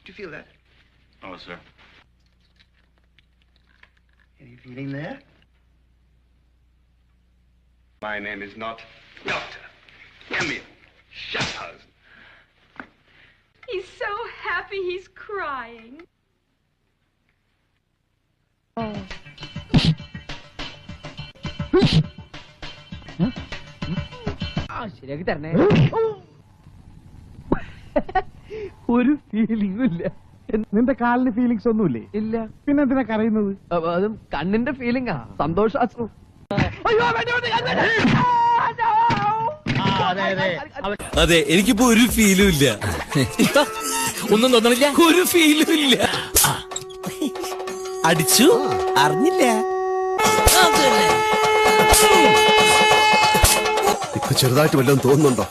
Did you feel that? Oh, sir. Any feeling there? My name is not Doctor Emil Schaffhausen. He's so happy he's crying. ശരിയാക്കി തരണേ. ഒരു ഫീലിംഗും ഇല്ല. നിന്റെ കാലിന് feelings ഒന്നുമില്ലേ? ഇല്ല. പിന്നെ എന്തിനാ കരയുന്നത്? അതും കണ്ണിന്റെ ഫീലിംഗാ, സന്തോഷാശ്രു. അതെ, എനിക്കിപ്പോ ഒരു ഫീലും ഇല്ല. ഒന്നും തോന്നണില്ല, ഒരു ഫീലും ഇല്ല. അടിച്ചു അറിഞ്ഞില്ല. ചെറുതായിട്ട് വല്ലതും തോന്നുന്നുണ്ടോ?